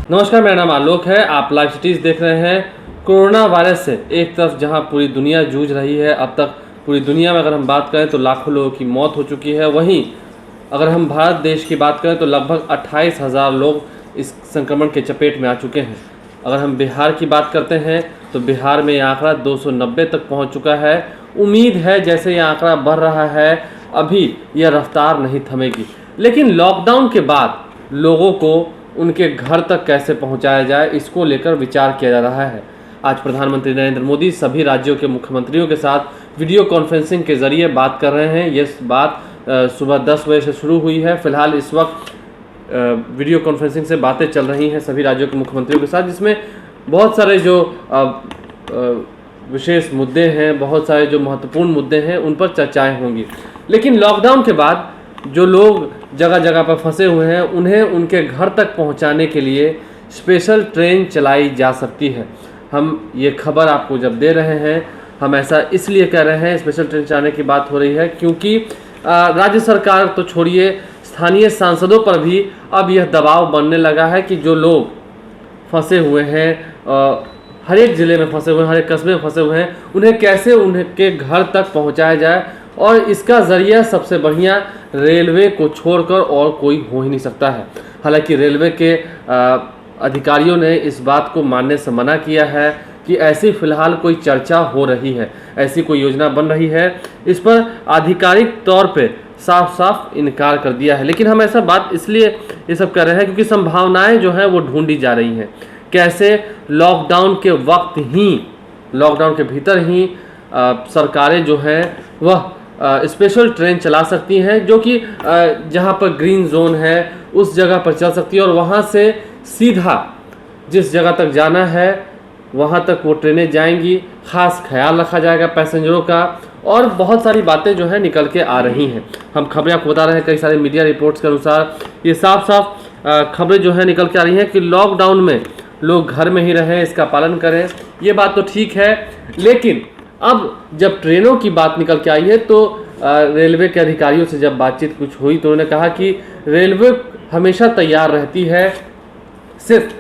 नमस्कार, मेरा नाम आलोक है। आप लाइव सिटीज़ देख रहे हैं। कोरोना वायरस से एक तरफ जहां पूरी दुनिया जूझ रही है, अब तक पूरी दुनिया में अगर हम बात करें तो लाखों लोगों की मौत हो चुकी है। वहीं अगर हम भारत देश की बात करें तो लगभग 28,000 लोग इस संक्रमण के चपेट में आ चुके हैं। अगर हम बिहार की बात करते हैं तो बिहार में यह आंकड़ा 290 तक पहुंच चुका है। उम्मीद है जैसे यह आंकड़ा बढ़ रहा है, अभी यह रफ्तार नहीं थमेगी। लेकिन लॉकडाउन के बाद लोगों को उनके घर तक कैसे पहुंचाया जाए, इसको लेकर विचार किया जा रहा है। आज प्रधानमंत्री नरेंद्र मोदी सभी राज्यों के मुख्यमंत्रियों के साथ वीडियो कॉन्फ्रेंसिंग के जरिए बात कर रहे हैं। ये बात सुबह 10 बजे से शुरू हुई है। फिलहाल इस वक्त वीडियो कॉन्फ्रेंसिंग से बातें चल रही हैं सभी राज्यों के मुख्यमंत्रियों के साथ, जिसमें बहुत सारे जो विशेष मुद्दे हैं, बहुत सारे जो महत्वपूर्ण मुद्दे हैं, उन पर चर्चाएं होंगी। लेकिन लॉकडाउन के बाद जो लोग जगह जगह पर फंसे हुए हैं, उन्हें उनके घर तक पहुंचाने के लिए स्पेशल ट्रेन चलाई जा सकती है। हम ये खबर आपको जब दे रहे हैं, हम ऐसा इसलिए कह रहे हैं, स्पेशल ट्रेन चलाने की बात हो रही है क्योंकि राज्य सरकार तो छोड़िए, स्थानीय सांसदों पर भी अब यह दबाव बनने लगा है कि जो लोग फंसे हुए हैं, हर एक ज़िले में फंसे हुए हैं, हर एक कस्बे में फंसे हुए हैं, उन्हें कैसे उनके घर तक पहुंचाया जाए। और इसका ज़रिया सबसे बढ़िया रेलवे को छोड़कर और कोई हो ही नहीं सकता है। हालांकि रेलवे के अधिकारियों ने इस बात को मानने से मना किया है कि ऐसी फ़िलहाल कोई चर्चा हो रही है, ऐसी कोई योजना बन रही है, इस पर आधिकारिक तौर पे साफ साफ इनकार कर दिया है। लेकिन हम ऐसा बात इसलिए ये सब कर रहे हैं क्योंकि संभावनाएं जो हैं वो ढूंढी जा रही हैं। कैसे लॉकडाउन के वक्त ही, लॉकडाउन के भीतर ही सरकारें जो हैं वह स्पेशल ट्रेन चला सकती हैं, जो कि जहां पर ग्रीन जोन है उस जगह पर चल सकती है और वहां से सीधा जिस जगह तक जाना है वहां तक वो ट्रेनें जाएंगी। ख़ास ख्याल रखा जाएगा पैसेंजरों का, और बहुत सारी बातें जो है निकल के आ रही हैं। हम खबरें आपको बता रहे हैं, कई सारे मीडिया रिपोर्ट्स के अनुसार ये साफ साफ खबरें जो है निकल के आ रही हैं कि लॉकडाउन में लोग घर में ही रहें, इसका पालन करें। ये बात तो ठीक है, लेकिन अब जब ट्रेनों की बात निकल के आई है तो रेलवे के अधिकारियों से जब बातचीत कुछ हुई तो उन्होंने कहा कि रेलवे हमेशा तैयार रहती है, सिर्फ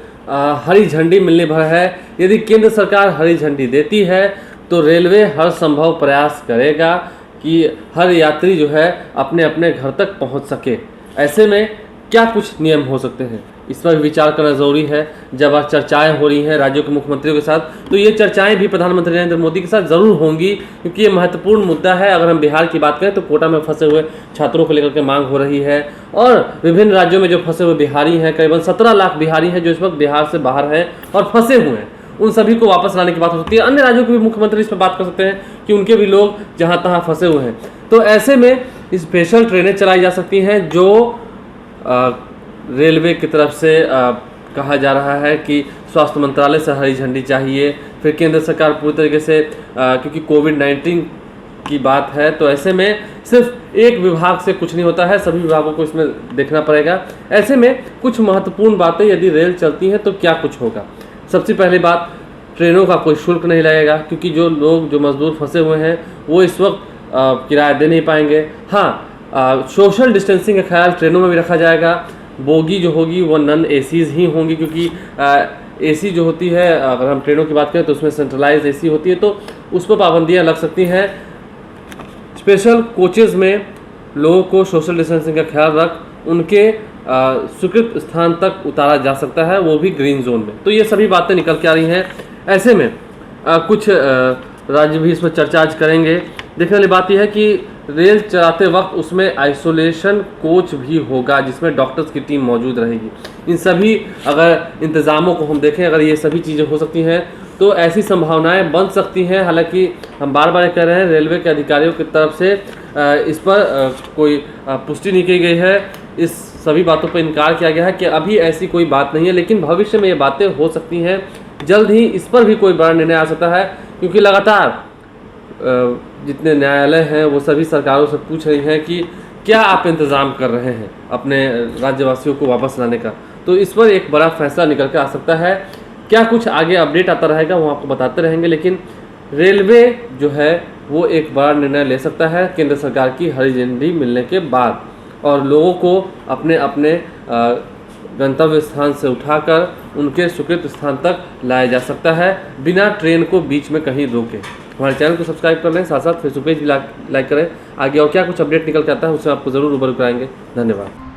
हरी झंडी मिलने भर है। यदि केंद्र सरकार हरी झंडी देती है तो रेलवे हर संभव प्रयास करेगा कि हर यात्री जो है अपने अपने घर तक पहुंच सके। ऐसे में क्या कुछ नियम हो सकते हैं, इस पर विचार करना ज़रूरी है। जब आज चर्चाएं हो रही हैं राज्यों के मुख्यमंत्रियों के साथ, तो ये चर्चाएं भी प्रधानमंत्री नरेंद्र मोदी के साथ ज़रूर होंगी, क्योंकि ये महत्वपूर्ण मुद्दा है। अगर हम बिहार की बात करें तो कोटा में फंसे हुए छात्रों को लेकर के मांग हो रही है, और विभिन्न राज्यों में जो फंसे हुए बिहारी हैं, करीबन 17 लाख बिहारी हैं जो इस वक्त बिहार से बाहर हैं और फंसे हुए हैं, उन सभी को वापस लाने की बात हो सकती है। अन्य राज्यों के भी मुख्यमंत्री इस पर बात कर सकते हैं कि उनके भी लोग जहाँ तहाँ फंसे हुए हैं। तो ऐसे में स्पेशल ट्रेनें चलाई जा सकती हैं, जो रेलवे की तरफ से कहा जा रहा है कि स्वास्थ्य मंत्रालय से हरी झंडी चाहिए। फिर केंद्र सरकार पूरी तरीके से क्योंकि कोविड-19 की बात है, तो ऐसे में सिर्फ एक विभाग से कुछ नहीं होता है, सभी विभागों को इसमें देखना पड़ेगा। ऐसे में कुछ महत्वपूर्ण बातें, यदि रेल चलती हैं तो क्या कुछ होगा। सबसे पहली बात, ट्रेनों का कोई शुल्क नहीं लगेगा, क्योंकि जो लोग, जो मजदूर फंसे हुए हैं वो इस वक्त किराया दे नहीं पाएंगे। हाँ, सोशल डिस्टेंसिंग का ख्याल ट्रेनों में भी रखा जाएगा। बोगी जो होगी वो नॉन एसीज ही होंगी, क्योंकि एसी जो होती है, अगर हम ट्रेनों की बात करें तो उसमें सेंट्रलाइज एसी होती है, तो उस पर पाबंदियाँ लग सकती हैं। स्पेशल कोचेज़ में लोगों को सोशल डिस्टेंसिंग का ख्याल रख उनके स्वीकृत स्थान तक उतारा जा सकता है, वो भी ग्रीन जोन में। तो ये सभी बातें निकल के आ रही हैं। ऐसे में कुछ राज्य भी इस पर चर्चा आज करेंगे। देखने वाली बात यह है कि रेल चलाते वक्त उसमें आइसोलेशन कोच भी होगा, जिसमें डॉक्टर्स की टीम मौजूद रहेगी। इन सभी अगर इंतज़ामों को हम देखें, अगर ये सभी चीज़ें हो सकती हैं तो ऐसी संभावनाएं बन सकती हैं। हालांकि हम बार बार कह रहे हैं, रेलवे के अधिकारियों की तरफ से इस पर कोई पुष्टि नहीं की गई है, इस सभी बातों पर इनकार किया गया है कि अभी ऐसी कोई बात नहीं है। लेकिन भविष्य में ये बातें हो सकती हैं, जल्द ही इस पर भी कोई बड़ा निर्णय आ सकता है, क्योंकि लगातार जितने न्यायालय हैं वो सभी सरकारों से पूछ रही हैं कि क्या आप इंतज़ाम कर रहे हैं अपने राज्यवासियों को वापस लाने का। तो इस पर एक बड़ा फैसला निकल कर आ सकता है। क्या कुछ आगे अपडेट आता रहेगा वो आपको बताते रहेंगे, लेकिन रेलवे जो है वो एक बड़ा निर्णय ले सकता है केंद्र सरकार की हरी झंडी मिलने के बाद, और लोगों को अपने अपने गंतव्य स्थान से उठाकर उनके स्वीकृत स्थान तक लाया जा सकता है बिना ट्रेन को बीच में कहीं रोके। हमारे चैनल को सब्सक्राइब कर लें, साथ साथ फेसबुक पेज भी लाइक करें। आगे और क्या कुछ अपडेट निकल के आता है उससे आपको ज़रूर रूबरू कराएंगे। धन्यवाद।